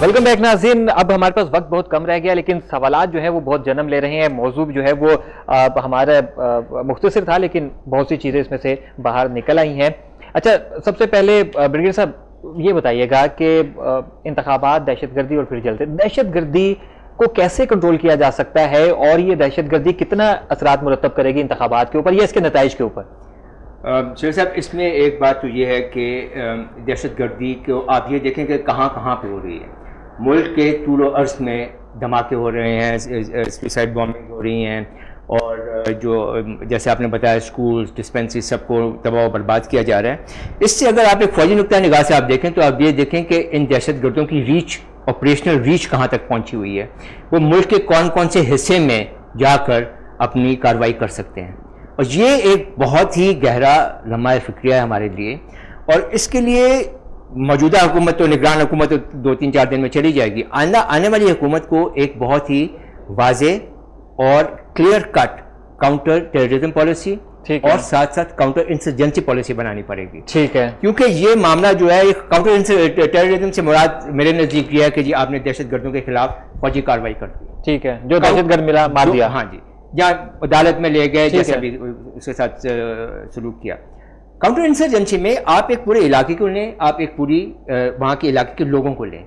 Welcome back ناظرین. اب ہمارے پاس وقت بہت کم رہ گیا لیکن سوالات جو ہے وہ بہت جنم لے رہے ہیں. موضوع جو ہے وہ ہمارا مختصر تھا لیکن بہت سی چیزیں اس میں سے باہر نکل آئی ہیں. اچھا, سب سے پہلے بریگیڈیئر صاحب یہ بتائیے گا کہ انتخابات, دہشت گردی اور پھر جلتے, دہشت گردی کو کیسے کنٹرول کیا جا سکتا ہے اور یہ دہشت گردی کتنا اثرات مرتب کرے گی انتخابات کے اوپر یا اس کے نتائج کے اوپر؟ شیر صاحب, اس میں ایک بات تو یہ ہے کہ دہشت گردی کو آپ یہ دیکھیں کہ کہاں کہاں پہ ہو رہی ہے. ملک کے طول و عرض میں دھماکے ہو رہے ہیں, سوسائڈ بامبنگ ہو رہی ہیں, اور جو جیسے آپ نے بتایا اسکولز, ڈسپینسری, سب کو تباہ و برباد کیا جا رہا ہے. اس سے اگر آپ ایک فوجی نقطۂ نگاہ سے آپ دیکھیں تو آپ یہ دیکھیں کہ ان دہشت گردوں کی ریچ, آپریشنل ریچ کہاں تک پہنچی ہوئی ہے. وہ ملک کے کون کون سے حصے میں جا کر اپنی کارروائی کر سکتے ہیں, اور یہ ایک بہت ہی گہرا لمحہ فکریہ ہے ہمارے لیے. اور اس کے لیے موجودہ حکومت تو نگران حکومت 2-3-4 دن میں چلی جائے گی. آئندہ آنے والی حکومت کو ایک بہت ہی واضح اور clear cut counter terrorism policy اور ساتھ ساتھ کاؤنٹر انسرجنسی پالیسی بنانی پڑے گی. ٹھیک ہے, کیونکہ یہ معاملہ جو ہے کاؤنٹر ٹیررزم سے مراد میرے نزدیک یہ ہے کہ جی آپ نے دہشت گردوں کے خلاف فوجی کارروائی کر دی. ٹھیک ہے, جو دہشت گرد ملا مار دیا. ہاں جی, یا عدالت میں لے گئے, جیسے بھی اس کے ساتھ سلوک کیا. کاؤنٹر انسرجنسی میں آپ ایک پورے علاقے کو لیں, آپ ایک پوری وہاں کے علاقے کے لوگوں کو لیں,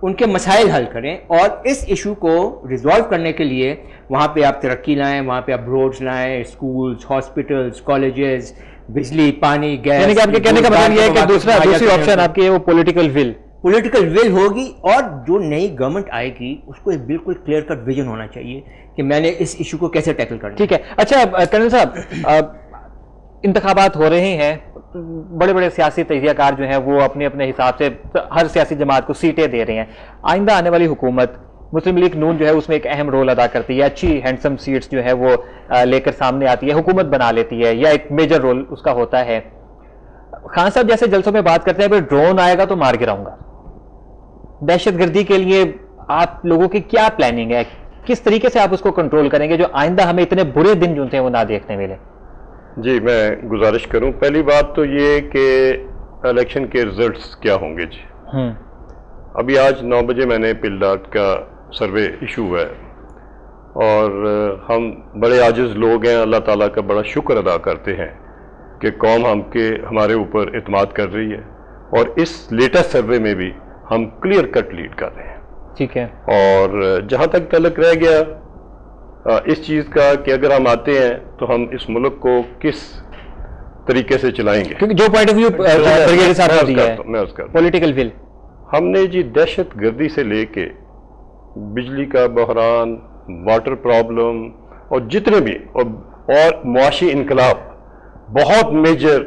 ان کے مسائل حل کریں, اور اس ایشو کو ریزالو کرنے کے لیے وہاں پہ آپ ترقی لائیں, وہاں پہ آپ روڈز لائیں, اسکولز, ہاسپٹلز, کالجز, بجلی, پانی, گیس. یعنی کہ آپ کے کہنے کا مطلب یہ ہے کہ دوسری آپشن آپ کی ہے وہ پولیٹیکل ول ہوگی, اور جو نئی گورنمنٹ آئے گی اس کو ایک بالکل کلیئر کٹ ویژن ہونا چاہیے کہ میں نے اس ایشو کو کیسے ٹیکل کرنا. ٹھیک ہے. اچھا کرنل صاحب, انتخابات ہو رہے ہیں, بڑے بڑے سیاسی تجزیہ کار جو ہیں وہ اپنے اپنے حساب سے ہر سیاسی جماعت کو سیٹیں دے رہے ہیں. آئندہ آنے والی حکومت مسلم لیگ نون جو ہے اس میں ایک اہم رول ادا کرتی ہے, اچھی ہینڈسم سیٹس جو ہے وہ لے کر سامنے آتی ہے, حکومت بنا لیتی ہے, یا ایک میجر رول اس کا ہوتا ہے. خان صاحب جیسے جلسوں میں بات کرتے ہیں پھر ڈرون آئے گا تو مار گراؤں گا. دہشت گردی کے لیے آپ لوگوں کی کیا پلاننگ ہے, کس طریقے سے آپ اس کو کنٹرول کریں گے جو آئندہ ہمیں اتنے برے دن جو ہیں وہ نہ دیکھنے ملے؟ جی, میں گزارش کروں. پہلی بات تو یہ کہ الیکشن کے رزلٹس کیا ہوں گے. جی ابھی آج 9 بجے میں نے پل ڈاٹ کا سروے ایشو ہوا ہے, اور ہم بڑے عاجز لوگ ہیں, اللہ تعالیٰ کا بڑا شکر ادا کرتے ہیں کہ قوم ہمارے اوپر اعتماد کر رہی ہے, اور اس لیٹسٹ سروے میں بھی ہم کلیئر کٹ لیڈ کر رہے ہیں. ٹھیک ہے. اور جہاں تک تعلق رہ گیا اس چیز کا کہ اگر ہم آتے ہیں تو ہم اس ملک کو کس طریقے سے چلائیں گے, کیونکہ جو point of view political will, ہم نے جی دہشت گردی سے لے کے بجلی کا بحران, واٹر پرابلم, اور جتنے بھی اور معاشی انقلاب, بہت میجر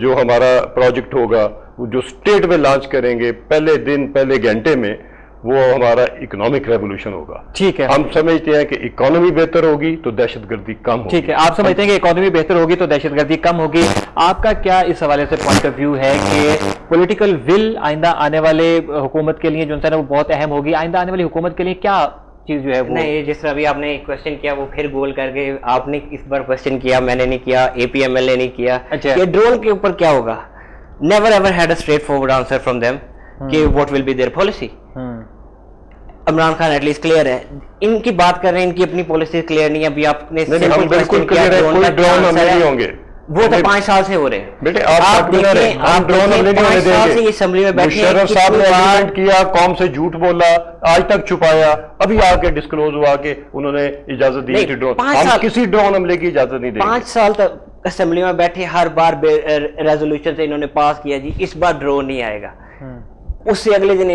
جو ہمارا پروجیکٹ ہوگا وہ جو اسٹیٹ میں لانچ کریں گے پہلے دن پہلے گھنٹے میں, وہ ہمارا اکنامک ریولوشن ہوگا. ٹھیک ہے. ہم سمجھتے ہیں کہ اکانومی بہتر ہوگی تو دہشت گردی کم ہوگی. ٹھیک ہے, آپ سمجھتے ہیں کہ اکانومی بہتر ہوگی تو دہشت گردی کم ہوگی. آپ کا کیا اس حوالے سے پوائنٹ آف ویو ہے کہ پولیٹیکل ول آئندہ آنے والے حکومت کے لیے جو ہے نا وہ بہت اہم ہوگی؟ آئندہ آنے والی حکومت کے لیے کیا چیز جو ہے وہ نہیں, جس طرح ابھی آپ نے کوشچن کیا وہ پھر گول کر کے آپ نے اس بار کوشچن کیا, میں نے نہیں کیا, اے پی ایم ایل نے نہیں کیا. یہ ڈرون کے اوپر کیا ہوگا؟ Never ever had a straightforward answer from them کہ what will be their policy. Imran Khan at least clear ہے, ان کی بات کر رہے ہیں, ان کی اپنی پالیسی کلیئر نہیں ہے. ابھی آپ نے بالکل کلیئر ہے, کوئی ڈرون ہم نہیں ہوں گے. وہ تو 5 سال سے ہو رہے ہیں. بیٹے آپ دیکھیں, ہم ڈرون ہم نہیں ہونے دیں گے. اسمبلی میں بیٹھے مشرف صاحب نے ایگریمنٹ کیا, قوم سے جھوٹ بولا, آج تک چھپایا, ابھی آ کے ڈسکلوز ہوا کہ انہوں نے اجازت دی تھی ڈرون. ہم کسی ڈرون حملے کی اجازت نہیں دیں گے. 5 سال تک اسمبلی میں بیٹھے, ہر بار ریزولوشن سے انہوں نے پاس کیا جی اس بار ڈرون نہیں آئے گا. اس سے اگلے دن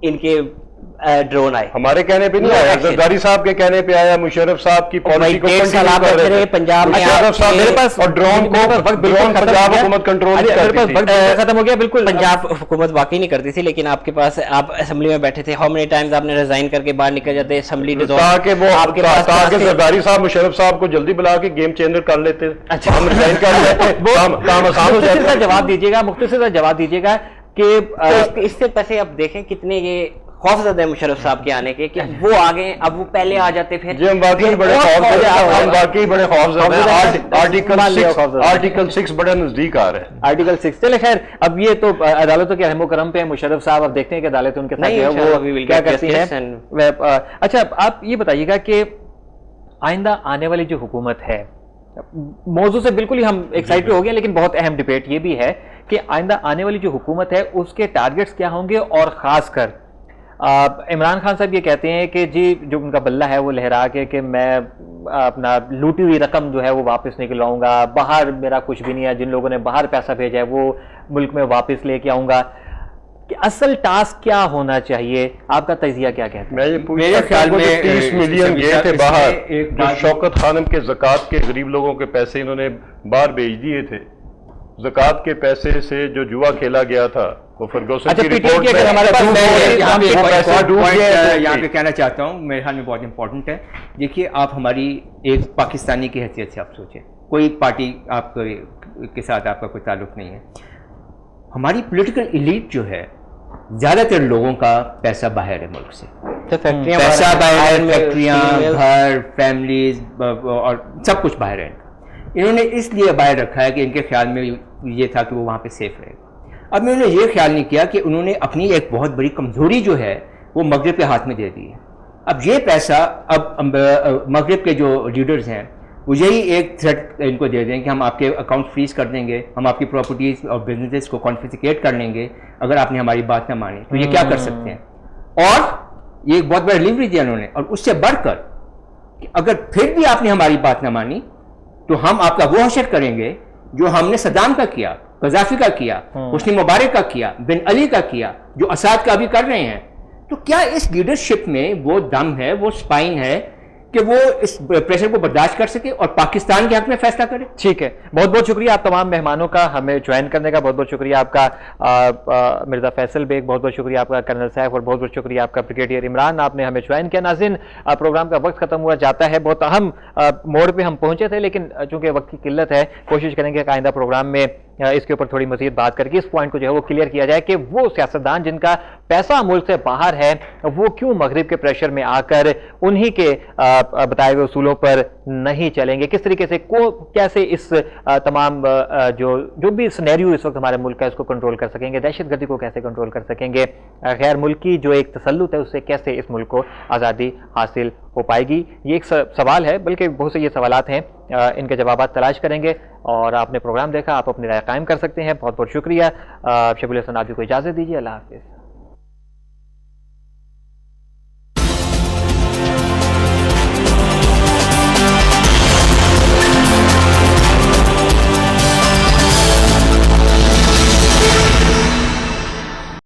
ان کے ڈرون آئے. ہمارے کہنے پہ نہیں آیا, زرداری صاحب کے کہنے پہ آیا, مشرف صاحب کی پالیسی کو کنٹینیو کر رہے تھے پنجاب میں. مشرف صاحب میرے پاس, اور ڈرون پنجاب حکومت کنٹرول نہیں کرتی تھی. ختم ہو گیا بالکل. پنجاب حکومت واقعی نہیں کرتی تھی, لیکن آپ کے پاس آپ اسمبلی میں بیٹھے تھے. ہاؤ مینی ٹائمز آپ نے ریزائن کر کے باہر نکل جاتے اسمبلی تاکہ زرداری صاحب مشرف صاحب کو جلدی بلا کے گیم چینجر کر لیتے, ہم ریزائن کر لیتے, کام آسان ہو جاتا. جواب دیجیے گا, مختصر سا جواب دیجیے گا کہ اس سے پیسے آپ دیکھیں کتنے یہ خوف زدہ مشرف صاحب کے آنے کے کہ وہ آگے اب وہ پہلے آ جاتے پھر جی ہم واقعی بڑے خوف زدہ آرٹیکل 6 بڑے نزدیک آ رہے ہیں. آرٹیکل 6 چلے خیر اب یہ تو عدالتوں کے رحم و کرم پہ مشرف صاحب اب دیکھتے ہیں کہ عدالتیں ان کے ساتھ وہ کیا کرتی ہیں. اچھا آپ یہ بتائیے گا کہ آئندہ آنے والی جو حکومت ہے, موضوع سے بالکل ہی ہم ایکسائٹڈ ہو گئے لیکن بہت اہم ڈیبیٹ یہ بھی ہے کہ آئندہ آنے والی جو حکومت ہے اس کے ٹارگٹس کیا ہوں گے, اور خاص کر عمران خان صاحب یہ کہتے ہیں کہ جی جو ان کا بلہ ہے وہ لہرا کے کہ میں اپنا لوٹی ہوئی رقم جو ہے وہ واپس نہیں لاؤں گا, باہر میرا کچھ بھی نہیں ہے, جن لوگوں نے باہر پیسہ بھیجا ہے وہ ملک میں واپس لے کے آؤں گا, کہ اصل ٹاسک کیا ہونا چاہیے, آپ کا تجزیہ کیا کہتے ہیں؟ میرے خیال میں 30 ملین گئے تھے باہر, جو شوکت خانم کے زکوٰۃ کے غریب لوگوں کے پیسے انہوں نے باہر بھیج دیے تھے. زکوٰۃ کے پیسے سے جو جوا کھیلا گیا تھا وہ فرگوسن کی رپورٹ میں یہاں پہ کہنا چاہتا ہوں, میرے خیال میں بہت امپورٹنٹ ہے. دیکھیے آپ ہماری ایک پاکستانی کی حیثیت سے آپ سوچیں, کوئی پارٹی آپ کے ساتھ آپ کا کوئی تعلق نہیں ہے, ہماری پولیٹیکل ایلیٹ جو ہے زیادہ تر لوگوں کا پیسہ باہر ہے ملک سے, پیسہ باہر, فیکٹریاں, گھر, فیملیز اور سب کچھ باہر ہے. انہوں نے اس لیے باہر رکھا ہے کہ ان کے خیال میں یہ تھا کہ وہ وہاں پہ سیف رہے گا. اب انہوں نے یہ خیال نہیں کیا کہ انہوں نے اپنی ایک بہت بڑی کمزوری جو ہے وہ مغرب کے ہاتھ میں دے دی ہے. اب یہ پیسہ اب مغرب کے جو لیڈرز ہیں وہ یہی ایک تھریٹ ان کو دے دیں کہ ہم آپ کے اکاؤنٹ فریز کر دیں گے, ہم آپ کی پراپرٹیز اور بزنسز کو کانفسکیٹ کر لیں گے اگر آپ نے ہماری بات نہ مانی. تو یہ کیا کر سکتے ہیں, اور یہ ایک بہت بڑا لیوریج دیا انہوں نے. اور اس سے بڑھ کر کہ اگر پھر بھی آپ نے ہماری بات نہ مانی تو ہم آپ کا وہ حشر کریں گے جو ہم نے صدام کا کیا, قذافی کا کیا, حسنی مبارک کا کیا, بن علی کا کیا, جو اسد کا ابھی کر رہے ہیں. تو کیا اس لیڈرشپ میں وہ دم ہے, وہ سپائن ہے کہ وہ اس پریشر کو برداشت کر سکے اور پاکستان کے حق میں فیصلہ کرے؟ ٹھیک ہے, بہت بہت شکریہ آپ تمام مہمانوں کا ہمیں جوائن کرنے کا. بہت بہت شکریہ آپ کا مرزا فیصل بیگ, بہت بہت شکریہ آپ کا کرنل صاحب, اور بہت بہت شکریہ آپ کا بریگیڈیئر عمران, آپ نے ہمیں جوائن کیا. ناظرین پروگرام کا وقت ختم ہوا جاتا ہے, بہت اہم موڑ پہ ہم پہنچے تھے لیکن چونکہ وقت کی قلت ہے کوشش کریں گے کہ آئندہ پروگرام میں اس کے اوپر تھوڑی مزید بات کر کے اس پوائنٹ کو جو ہے وہ کلیئر کیا جائے کہ وہ سیاستدان جن کا پیسہ ملک سے باہر ہے وہ کیوں مغرب کے پریشر میں آ کر انہی کے بتائے ہوئے اصولوں پر نہیں چلیں گے, کس طریقے سے کیسے اس تمام جو بھی سینیریو اس وقت ہمارے ملک کا اس کو کنٹرول کر سکیں گے, دہشت گردی کو کیسے کنٹرول کر سکیں گے, غیر ملکی جو ایک تسلط ہے اس سے کیسے اس ملک کو آزادی حاصل ہو پائے گی. یہ ایک سوال ہے, بلکہ بہت سے یہ سوالات ہیں, ان کے جوابات تلاش کریں گے. اور آپ نے پروگرام دیکھا, آپ اپنی رائے قائم کر سکتے ہیں. بہت بہت شکریہ. شبیل حسن آپ کو اجازت دیجیے, اللہ حافظ.